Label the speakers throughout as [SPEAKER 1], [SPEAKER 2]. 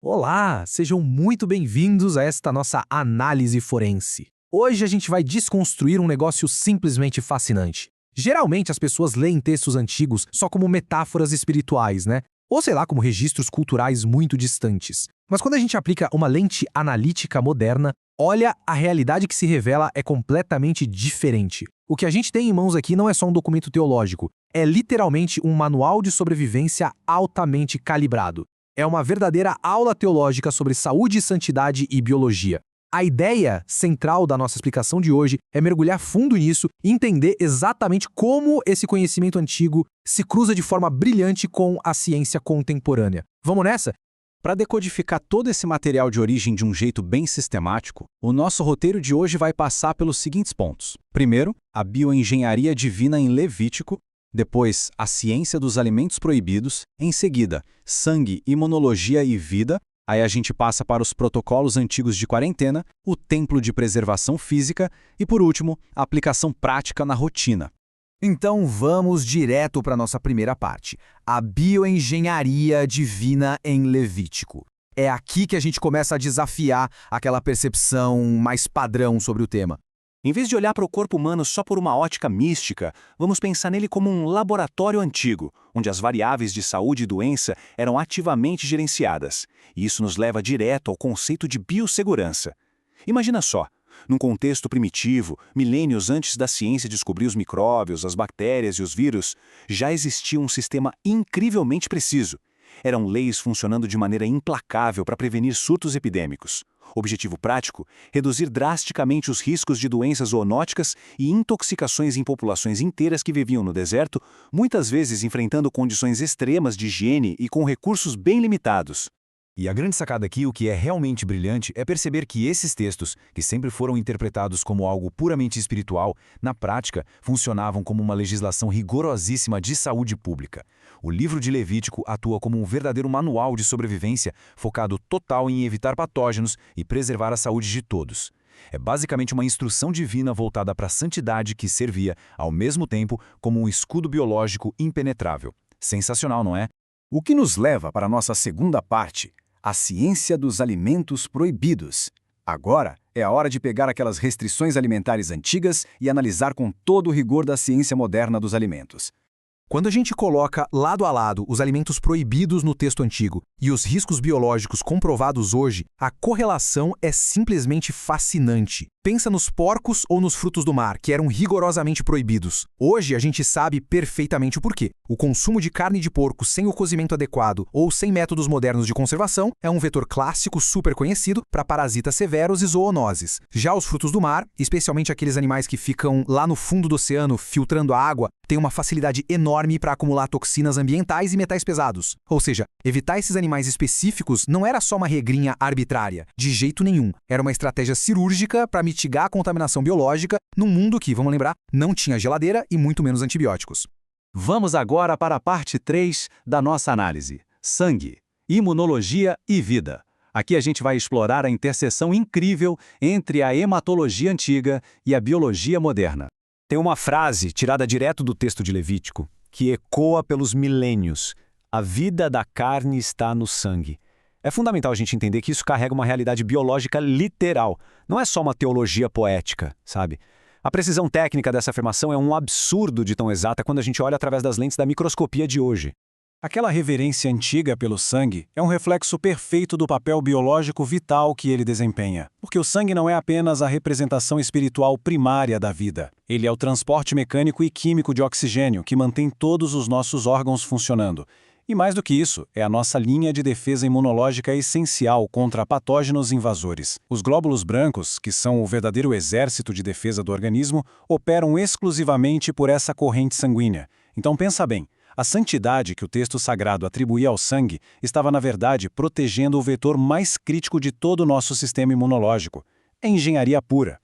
[SPEAKER 1] Olá, sejam muito bem-vindos a esta nossa análise forense. Hoje a gente vai desconstruir um negócio simplesmente fascinante. Geralmente as pessoas leem textos antigos só como metáforas espirituais, né? Ou sei lá, como registros culturais muito distantes. Mas quando a gente aplica uma lente analítica moderna, olha, a realidade que se revela é completamente diferente. O que a gente tem em mãos aqui não é só um documento teológico, é literalmente um manual de sobrevivência altamente calibrado. É uma verdadeira aula teológica sobre saúde, santidade e biologia. A ideia central da nossa explicação de hoje é mergulhar fundo nisso e entender exatamente como esse conhecimento antigo se cruza de forma brilhante com a ciência contemporânea. Vamos nessa?
[SPEAKER 2] Para decodificar todo esse material de origem de um jeito bem sistemático, o nosso roteiro de hoje vai passar pelos seguintes pontos. Primeiro, a bioengenharia divina em Levítico. Depois, a ciência dos alimentos proibidos. Em seguida, sangue, imunologia e vida. Aí a gente passa para os protocolos antigos de quarentena, o templo de preservação física e, por último, a aplicação prática na rotina.
[SPEAKER 3] Então vamos direto para a nossa primeira parte, a bioengenharia divina em Levítico. É aqui que a gente começa a desafiar aquela percepção mais padrão sobre o tema.
[SPEAKER 4] Em vez de olhar para o corpo humano só por uma ótica mística, vamos pensar nele como um laboratório antigo, onde as variáveis de saúde e doença eram ativamente gerenciadas. E isso nos leva direto ao conceito de biossegurança. Imagina só, num contexto primitivo, milênios antes da ciência descobrir os micróbios, as bactérias e os vírus, já existia um sistema incrivelmente preciso. Eram leis funcionando de maneira implacável para prevenir surtos epidêmicos. Objetivo prático: reduzir drasticamente os riscos de doenças zoonóticas e intoxicações em populações inteiras que viviam no deserto, muitas vezes enfrentando condições extremas de higiene e com recursos bem limitados.
[SPEAKER 5] E a grande sacada aqui, o que é realmente brilhante, é perceber que esses textos, que sempre foram interpretados como algo puramente espiritual, na prática, funcionavam como uma legislação rigorosíssima de saúde pública. O livro de Levítico atua como um verdadeiro manual de sobrevivência focado total em evitar patógenos e preservar a saúde de todos. É basicamente uma instrução divina voltada para a santidade que servia, ao mesmo tempo, como um escudo biológico impenetrável. Sensacional, não é?
[SPEAKER 3] O que nos leva para a nossa segunda parte, a ciência dos alimentos proibidos. Agora é a hora de pegar aquelas restrições alimentares antigas e analisar com todo o rigor da ciência moderna dos alimentos.
[SPEAKER 1] Quando a gente coloca lado a lado os alimentos proibidos no texto antigo e os riscos biológicos comprovados hoje, a correlação é simplesmente fascinante. Pensa nos porcos ou nos frutos do mar, que eram rigorosamente proibidos. Hoje a gente sabe perfeitamente o porquê. O consumo de carne de porco sem o cozimento adequado ou sem métodos modernos de conservação é um vetor clássico super conhecido para parasitas severos e zoonoses. Já os frutos do mar, especialmente aqueles animais que ficam lá no fundo do oceano filtrando a água, têm uma facilidade enorme para acumular toxinas ambientais e metais pesados. Ou seja, evitar esses animais específicos não era só uma regrinha arbitrária, de jeito nenhum. Era uma estratégia cirúrgica para mitigar a contaminação biológica num mundo que, vamos lembrar, não tinha geladeira e muito menos antibióticos.
[SPEAKER 2] Vamos agora para a parte 3 da nossa análise: sangue, imunologia e vida. Aqui a gente vai explorar a interseção incrível entre a hematologia antiga e a biologia moderna.
[SPEAKER 4] Tem uma frase tirada direto do texto de Levítico que ecoa pelos milênios: a vida da carne está no sangue. É fundamental a gente entender que isso carrega uma realidade biológica literal, não é só uma teologia poética, sabe? A precisão técnica dessa afirmação é um absurdo de tão exata quando a gente olha através das lentes da microscopia de hoje.
[SPEAKER 6] Aquela reverência antiga pelo sangue é um reflexo perfeito do papel biológico vital que ele desempenha, porque o sangue não é apenas a representação espiritual primária da vida. Ele é o transporte mecânico e químico de oxigênio que mantém todos os nossos órgãos funcionando. E mais do que isso, é a nossa linha de defesa imunológica essencial contra patógenos invasores. Os glóbulos brancos, que são o verdadeiro exército de defesa do organismo, operam exclusivamente por essa corrente sanguínea. Então pensa bem, a santidade que o texto sagrado atribuía ao sangue estava, na verdade, protegendo o vetor mais crítico de todo o nosso sistema imunológico. É engenharia pura.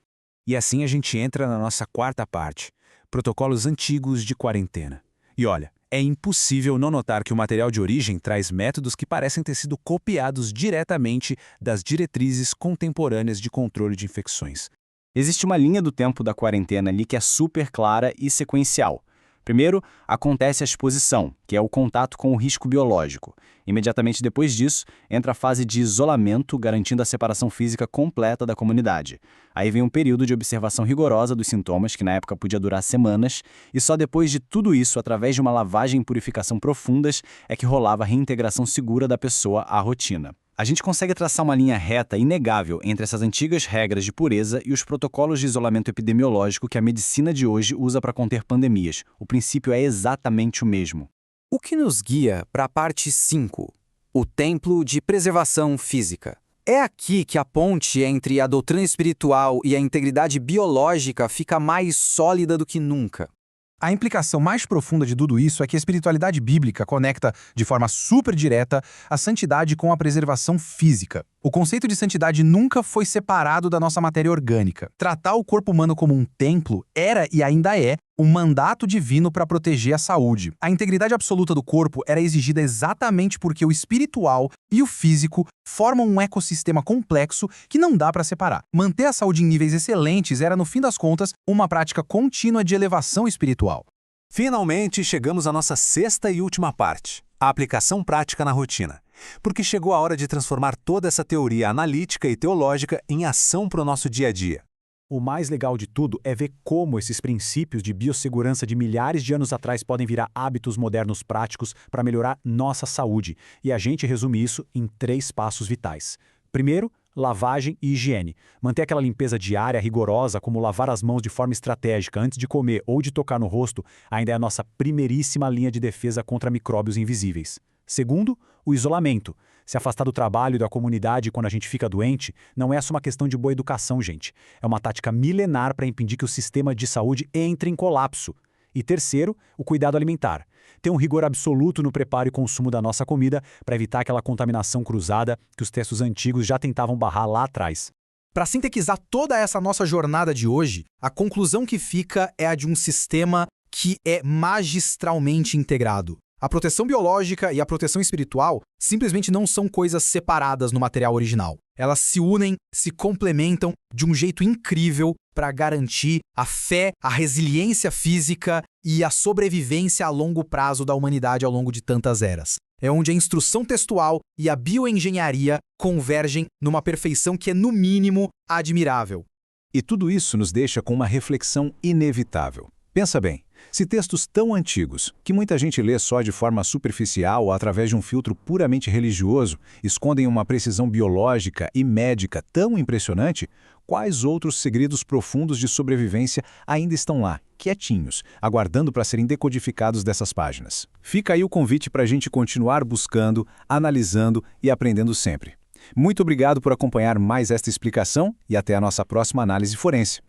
[SPEAKER 3] E assim a gente entra na nossa quarta parte, protocolos antigos de quarentena. E olha, é impossível não notar que o material de origem traz métodos que parecem ter sido copiados diretamente das diretrizes contemporâneas de controle de infecções.
[SPEAKER 7] Existe uma linha do tempo da quarentena ali que é super clara e sequencial.
[SPEAKER 2] Primeiro, acontece a exposição, que é o contato com o risco biológico. Imediatamente depois disso, entra a fase de isolamento, garantindo a separação física completa da comunidade. Aí vem um período de observação rigorosa dos sintomas, que na época podia durar semanas, e só depois de tudo isso, através de uma lavagem e purificação profundas, é que rolava a reintegração segura da pessoa à rotina. A gente consegue traçar uma linha reta inegável entre essas antigas regras de pureza e os protocolos de isolamento epidemiológico que a medicina de hoje usa para conter pandemias. O princípio é exatamente o mesmo.
[SPEAKER 7] O que nos guia para a parte 5, o templo de preservação física. É aqui que a ponte entre a doutrina espiritual e a integridade biológica fica mais sólida do que nunca.
[SPEAKER 1] A implicação mais profunda de tudo isso é que a espiritualidade bíblica conecta, de forma super direta, a santidade com a preservação física. O conceito de santidade nunca foi separado da nossa matéria orgânica. Tratar o corpo humano como um templo era e ainda é um mandato divino para proteger a saúde. A integridade absoluta do corpo era exigida exatamente porque o espiritual e o físico formam um ecossistema complexo que não dá para separar. Manter a saúde em níveis excelentes era, no fim das contas, uma prática contínua de elevação espiritual.
[SPEAKER 4] Finalmente, chegamos à nossa sexta e última parte, a aplicação prática na rotina. Porque chegou a hora de transformar toda essa teoria analítica e teológica em ação para o nosso dia a dia.
[SPEAKER 3] O mais legal de tudo é ver como esses princípios de biossegurança de milhares de anos atrás podem virar hábitos modernos práticos para melhorar nossa saúde. E a gente resume isso em 3 passos vitais. Primeiro, lavagem e higiene. Manter aquela limpeza diária rigorosa, como lavar as mãos de forma estratégica antes de comer ou de tocar no rosto, ainda é a nossa primeiríssima linha de defesa contra micróbios invisíveis. Segundo, o isolamento. Se afastar do trabalho e da comunidade quando a gente fica doente não é só uma questão de boa educação, gente. É uma tática milenar para impedir que o sistema de saúde entre em colapso. E terceiro, o cuidado alimentar. Ter um rigor absoluto no preparo e consumo da nossa comida para evitar aquela contaminação cruzada que os textos antigos já tentavam barrar lá atrás.
[SPEAKER 1] Para sintetizar toda essa nossa jornada de hoje, a conclusão que fica é a de um sistema que é magistralmente integrado. A proteção biológica e a proteção espiritual simplesmente não são coisas separadas no material original. Elas se unem, se complementam de um jeito incrível para garantir a fé, a resiliência física e a sobrevivência a longo prazo da humanidade ao longo de tantas eras. É onde a instrução textual e a bioengenharia convergem numa perfeição que é, no mínimo, admirável.
[SPEAKER 5] E tudo isso nos deixa com uma reflexão inevitável. Pensa bem, se textos tão antigos, que muita gente lê só de forma superficial ou através de um filtro puramente religioso, escondem uma precisão biológica e médica tão impressionante, quais outros segredos profundos de sobrevivência ainda estão lá, quietinhos, aguardando para serem decodificados dessas páginas? Fica aí o convite para a gente continuar buscando, analisando e aprendendo sempre. Muito obrigado por acompanhar mais esta explicação e até a nossa próxima análise forense.